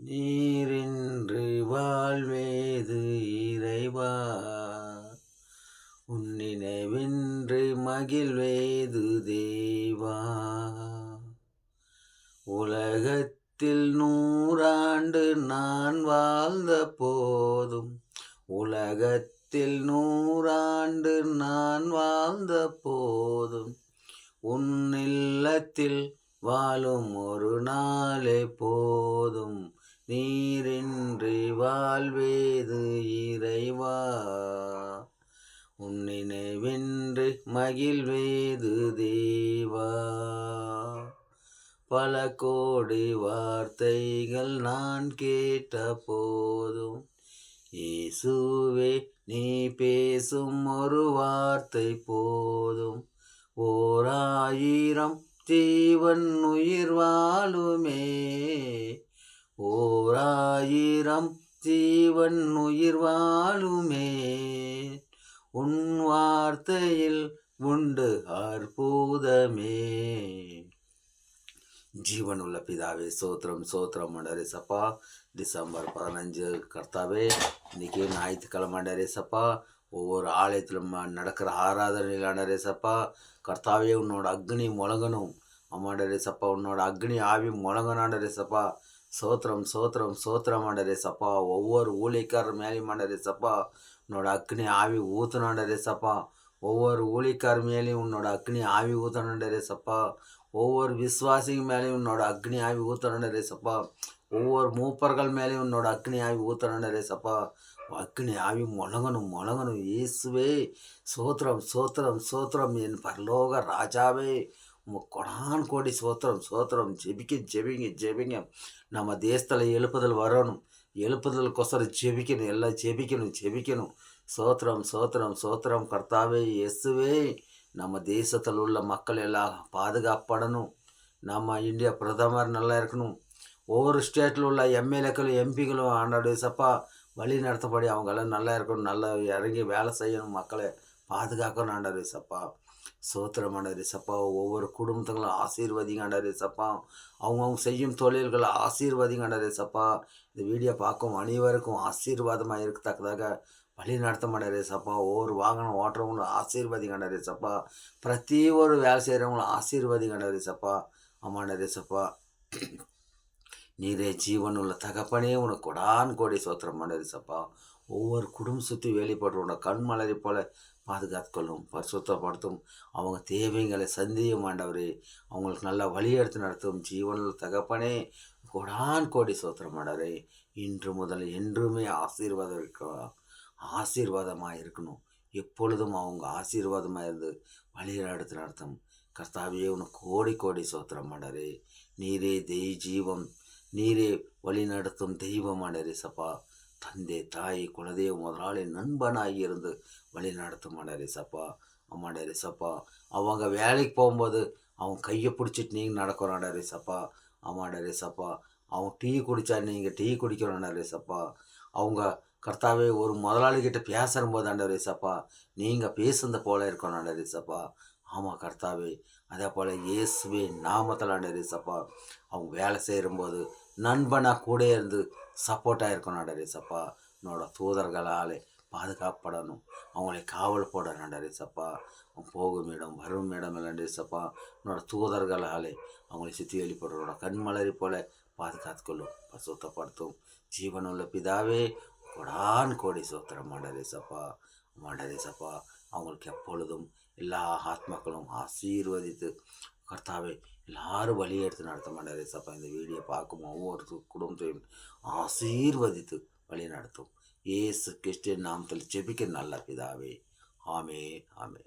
நீரின்றி வாழ்வேது இறைவா, உன் நினைவின்றி மகிழ்வேது தேவா. உலகத்தில் 100 நான் வாழ்ந்த போதும், உலகத்தில் 100 நான் வாழ்ந்த போதும், உன் இல்லத்தில் வாழும் ஒரு நாளே போதும். நீரின்றி வாழ்வேது இறைவா, உன் நினைவின்றி மகிழ்வேது தேவா. பல கோடி வார்த்தைகள் நான் கேட்ட போதும், இயேசுவே நீ பேசும் ஒரு வார்த்தை போதும். 1000 ஜீவன் உயிர் வாழுமே, 1000 ஜீவன் உயிர் வாழுமே, உன் வார்த்தையில் உண்டு அற்புதமே. ஜீவனுள்ள பிதாவே சோத்திரம் சோத்திரம் சப்பா. டிசம்பர் 15 கர்த்தாவே, இன்றைக்கி ஞாயிற்றுக்கிழமை சப்பா. ஒவ்வொரு ஆலயத்திலும் நடக்கிற ஆராதனையில் சப்பா கர்த்தாவே, உன்னோட அக்னி முழங்கணும் அம்மாண்டரே சப்பா. உன்னோட அக்னி ஆவி முழங்கனாண்டரே சப்பா. சோத்திரம் சோத்திரம் சோத்திரம் சப்பா. ஒவ்வொரு ஊழியக்காரர் மேலேயும் சப்பா உன்னோட அக்னி ஆவி ஊத்துனாண்டரே சப்பா. ஒவ்வொரு ஊழியக்கார் மேலேயும் உன்னோட அக்னி ஆவி ஊத்தணுண்டரே சப்பா. ஒவ்வொரு விசுவாசிங்க மேலேயும் உன்னோட அக்னி ஆவி ஊத்தணுண்டரே சப்பா. ஒவ்வொரு மூப்பர்கள் மேலேயும் உன்னோட அக்னி ஆவி ஊத்தணுண்டரே சப்பா. அக்னி ஆவி முழங்கணும் முழங்கணும் இயேசுவே. சோத்திரம் சோத்திரம் சோத்திரம் என் பரலோக ராஜாவே, கொடான் கோடி சோத்திரம் சோத்திரம். ஜெபிங்க ஜெபிங்க. நம்ம தேசத்தில் எழுப்புதல் வரணும், எழுப்புதலுக்கொசரம் ஜெபிக்கணும், எல்லாம் ஜெபிக்கணும். சோத்திரம் சோத்திரம் சோத்திரம் கர்த்தாவே இயேசுவே. நம்ம தேசத்தில் உள்ள மக்கள் எல்லாம் பாதுகாப்படணும். நம்ம இந்தியா பிரதமர் நல்லா இருக்கணும். ஒவ்வொரு ஸ்டேட்டில் உள்ள எம்எல்ஏக்களும் எம்பிகளும் ஆண்டோடைய சப்பா வழி நடத்தப்படி அவங்கெல்லாம் நல்லா இருக்கணும், நல்லா இறங்கி வேலை செய்யணும், மக்களை பாதுகாக்கணும் ஆண்டோடைய சப்பா. சோத்திரம் ஆண்டோடைய சப்பா. ஒவ்வொரு குடும்பத்துங்களும் ஆசீர்வதிங்க ஆண்டோடைய சப்பா. அவங்கவுங்க செய்யும் தொழில்களை ஆசீர்வதிங்க ஆண்டோடைய சப்பா. இந்த வீடியோ பார்க்கும் அனைவருக்கும் ஆசீர்வாதமாக இருக்கத்தக்கதாக வழி நடத்த மாட்டாரே சப்பா. ஒவ்வொரு வாகனம் ஓட்டுறவங்களும் ஆசீர்வதிங்கண்டாரே சப்பா. பிரதி ஒரு வேலை செய்கிறவங்களும் ஆசீர்வதிங்கண்டாரே சப்பா. ஆமாண்டாரே சப்பா. நீரே ஜீவன் உள்ள தகப்பனே, உனக்கு கொடான் கோடி சோத்திரம் பண்ணாரு சப்பா. ஒவ்வொரு குடும்பம் சுற்றி வேலைப்பட்டு உன்னை கண்மலரை போல பாதுகாத்துக்கொள்ளும், பரிசுத்தப்படுத்தும். அவங்க தேவைகளை சந்தியும் ஆண்டவரே. அவங்களுக்கு நல்லா வழி எடுத்து நடத்தும் ஜீவனுள்ள தகப்பனே, கொடான் கோடி சோத்திரம் பண்ணாரே. இன்று முதல் என்றுமே ஆசீர்வாதம் இருக்கலாம், ஆசீர்வாதமாக இருக்கணும். எப்பொழுதும் அவங்க ஆசீர்வாதமாக இருந்து வழிநடத்து நடத்தும் கர்த்தாவே. உனக்கு கோடி கோடி சோத்திரம் மாடரே. நீரே ஜீவம், நீரே வழி நடத்தும் தெய்வமானரே சப்பா. தந்தை தாய் குலதெய்வ முதலாளி நண்பனாகி இருந்து வழி நடத்தும் மாடரே சப்பா. அம்மாடரே சப்பா. அவங்க வேலைக்கு போகும்போது அவங்க கையை பிடிச்சிட்டு நீங்கள் நடக்கிறாண்டரே சப்பா. அம்மாடரே சப்பா. அவங்க டீ குடித்தா நீங்கள் டீ குடிக்கிறாண்டரே சப்பா. அவங்க கர்த்தாவே ஒரு முதலாளிகிட்ட பேசும்போது ஆண்டவரே சப்பா நீங்கள் பேசுந்த போல இருக்கணும் ஆண்டவரே சப்பா. ஆமாம் கர்த்தாவே. அதே போல் இயேசுவே நாமத்தில் ஆண்டவரே சப்பா. அவங்க வேலை செய்யும்போது நண்பனாக கூட இருந்து சப்போர்ட்டாக இருக்கணும் ஆண்டவரே சப்பா. என்னோட தூதர்களால் பாதுகாப்படணும், அவங்களை காவல் போட ஆண்டவரே சப்பா. அவங்க போகும் இடம் வரும் இடம் இல்லைண்டே சப்பா. என்னோட தூதர்களாலே அவங்களை சுற்றி வெளிப்படுறோட கண்மலரி போல பாதுகாத்துக்கொள்ளும், பசுத்தப்படுத்தும். ஜீவனுள்ள பிதாவே, கொடான் கோடி சோத்திரம் மாண்டரே சப்பா. மாண்டரே சப்பா. அவங்களுக்கு எப்பொழுதும் எல்லா ஆத்மாக்களும் ஆசீர்வதித்து கர்த்தாவே எல்லாரும் வழி எடுத்து நடத்த மாண்டரே சப்பா. இந்த வீடியோ பார்க்கும் ஒவ்வொரு குடும்பத்தையும் ஆசீர்வதித்து வழி நடத்தும். இயேசு கிறிஸ்துவின் நாமத்தில் ஜெபிக்க நல்ல பிதாவே. ஆமே ஆமே.